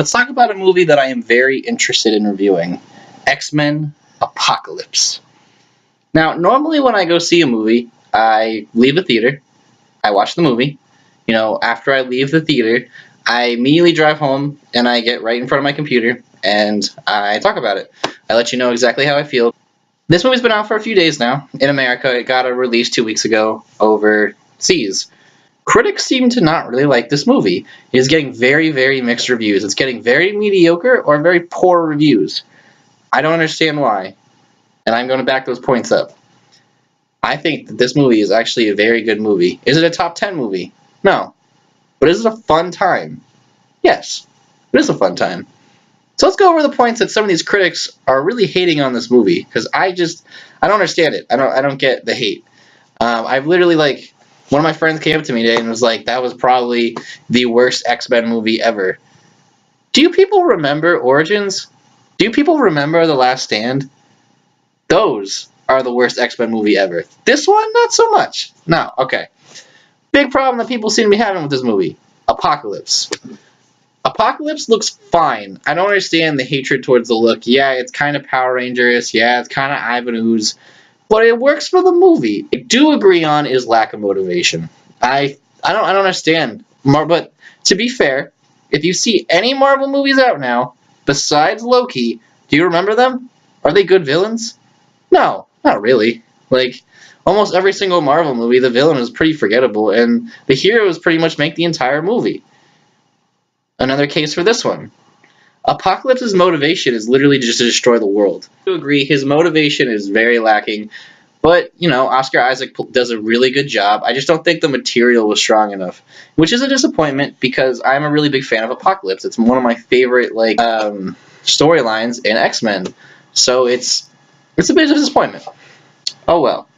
Let's talk about a movie that I am very interested in reviewing, X-Men Apocalypse. Now, normally when I go see a movie, I leave the theater, I watch the movie. After I leave the theater, I immediately drive home and I get right in front of my computer and I talk about it. I let you know exactly how I feel. This movie's been out for a few days now. In America, it got a release 2 weeks ago overseas. Critics seem to not really like this movie. It is getting very, very mixed reviews. It's getting very mediocre or very poor reviews. I don't understand why, and I'm going to back those points up. I think that this movie is actually a very good movie. Is it a top 10 movie? No. But is it a fun time? Yes. It is a fun time. So let's go over the points that some of these critics are really hating on this movie, because I don't understand it. I don't get the hate. I've literally, one of my friends came up to me today and was like, that was probably the worst X-Men movie ever. Do you people remember Origins? Do you people remember The Last Stand? Those are the worst X-Men movie ever. This one, not so much. No, okay. Big problem that people seem to be having with this movie. Apocalypse. Apocalypse looks fine. I don't understand the hatred towards the look. Yeah, it's kind of Power Rangers. Yeah, it's kind of Ivan Ooze. But it works for the movie. I do agree on is lack of motivation. I don't understand. But to be fair, if you see any Marvel movies out now besides Loki, do you remember them? Are they good villains? No, not really. Almost every single Marvel movie, the villain is pretty forgettable, and the heroes pretty much make the entire movie. Another case for this one. Apocalypse's motivation is literally just to destroy the world. I agree, his motivation is very lacking, but, Oscar Isaac does a really good job. I just don't think the material was strong enough, which is a disappointment because I'm a really big fan of Apocalypse. It's one of my favorite, storylines in X-Men, so it's a bit of a disappointment. Oh well.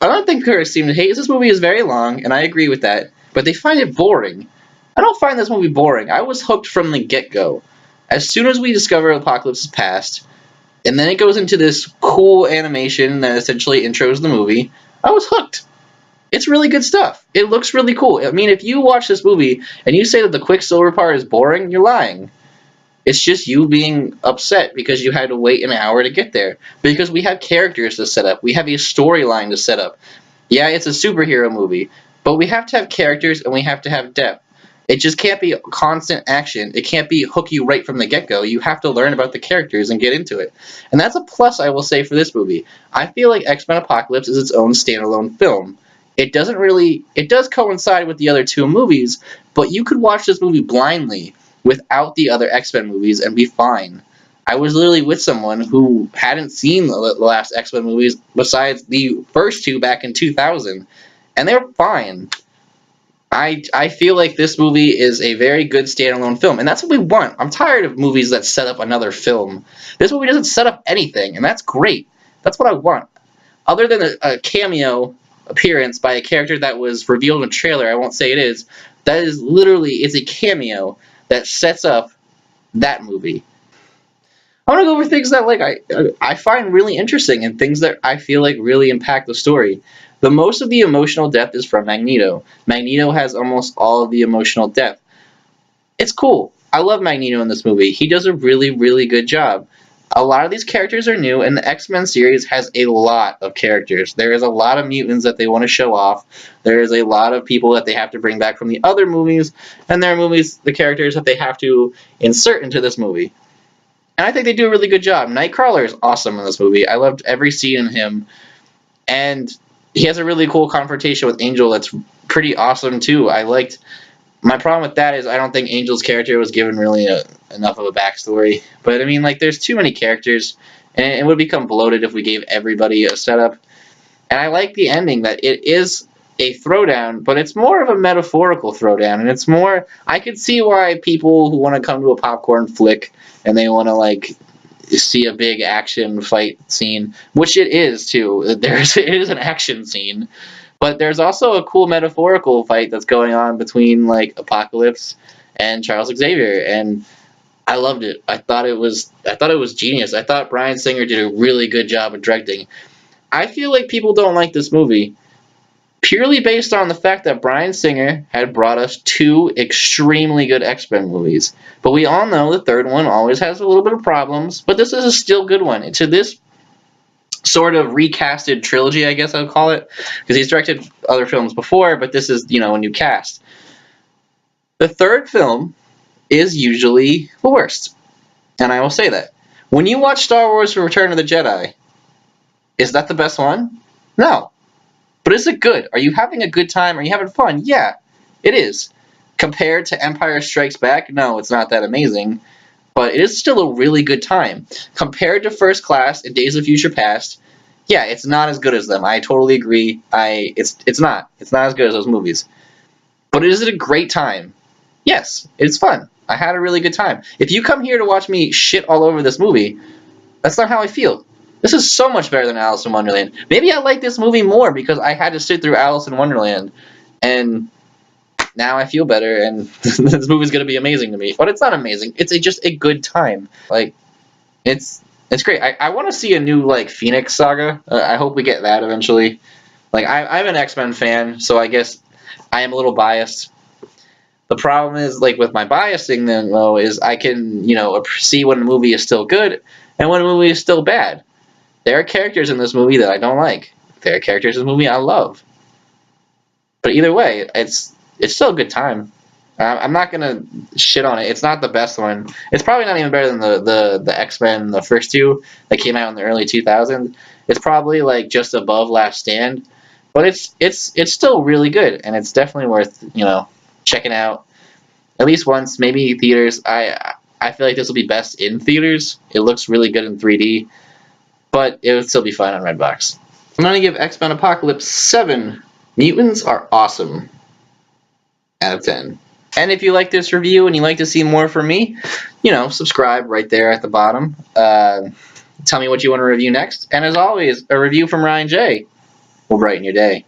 Another thing critics seem to hate is this movie is very long, and I agree with that, but they find it boring. I don't find this movie boring. I was hooked from the get-go. As soon as we discover Apocalypse's past, and then it goes into this cool animation that essentially intros the movie, I was hooked. It's really good stuff. It looks really cool. I mean, if you watch this movie and you say that the Quicksilver part is boring, you're lying. It's just you being upset because you had to wait an hour to get there. Because we have characters to set up. We have a storyline to set up. Yeah, it's a superhero movie, but we have to have characters and we have to have depth. It just can't be constant action. It can't be hook you right from the get-go. You have to learn about the characters and get into it. And that's a plus, I will say, for this movie. I feel like X-Men Apocalypse is its own standalone film. It does coincide with the other two movies, but you could watch this movie blindly without the other X-Men movies and be fine. I was literally with someone who hadn't seen the last X-Men movies besides the first two back in 2000, and they were fine. I feel like this movie is a very good standalone film, and that's what we want. I'm tired of movies that set up another film. This movie doesn't set up anything, and that's great. That's what I want. Other than a cameo appearance by a character that was revealed in a trailer, I won't say it is, that is literally, it's a cameo that sets up that movie. I want to go over things that I find really interesting and things that I feel like really impact the story. The most of the emotional depth is from Magneto. Magneto has almost all of the emotional depth. It's cool. I love Magneto in this movie. He does a really, really good job. A lot of these characters are new, and the X-Men series has a lot of characters. There is a lot of mutants that they want to show off. There is a lot of people that they have to bring back from the other movies, and there are the characters that they have to insert into this movie. And I think they do a really good job. Nightcrawler is awesome in this movie. I loved every scene in him, and he has a really cool confrontation with Angel that's pretty awesome too. My problem with that is I don't think Angel's character was given really enough of a backstory. But I mean, there's too many characters, and it would become bloated if we gave everybody a setup. And I like the ending that it is a throwdown, but it's more of a metaphorical throwdown, and it's more. I could see why people who want to come to a popcorn flick and they want to see a big action fight scene, which it is too. It is an action scene, but there's also a cool metaphorical fight that's going on between Apocalypse and Charles Xavier, and I loved it. I thought it was genius. I thought Bryan Singer did a really good job of directing. I feel like people don't like this movie purely based on the fact that Bryan Singer had brought us two extremely good X-Men movies. But we all know the third one always has a little bit of problems, but this is a still good one. To this sort of recasted trilogy, I guess I would call it, because he's directed other films before, but this is, a new cast. The third film is usually the worst, and I will say that. When you watch Star Wars Return of the Jedi, is that the best one? No. But is it good? Are you having a good time? Are you having fun? Yeah, it is. Compared to Empire Strikes Back, no, it's not that amazing, but it is still a really good time. Compared to First Class and Days of Future Past, yeah, it's not as good as them. I totally agree. It's not. It's not as good as those movies. But is it a great time? Yes, it's fun. I had a really good time. If you come here to watch me shit all over this movie, that's not how I feel. This is so much better than Alice in Wonderland. Maybe I like this movie more because I had to sit through Alice in Wonderland, and now I feel better, and this movie's gonna be amazing to me. But it's not amazing. It's just a good time. Like, it's great. I want to see a new Phoenix Saga. I hope we get that eventually. I'm an X-Men fan, so I guess I am a little biased. The problem is with my biasing then though is I can see when a movie is still good and when a movie is still bad. There are characters in this movie that I don't like. There are characters in this movie I love. But either way, it's still a good time. I'm not gonna shit on it. It's not the best one. It's probably not even better than the X-Men, the first two that came out in the early 2000s. It's probably just above Last Stand, but it's still really good, and it's definitely worth checking out at least once, maybe theaters. I feel like this will be best in theaters. It looks really good in 3D, but it would still be fine on Redbox. I'm gonna give X-Men Apocalypse 7. Mutants are awesome. Out of 10. And if you like this review and you like to see more from me, subscribe right there at the bottom. Tell me what you want to review next. And as always, a review from Ryan J will brighten your day.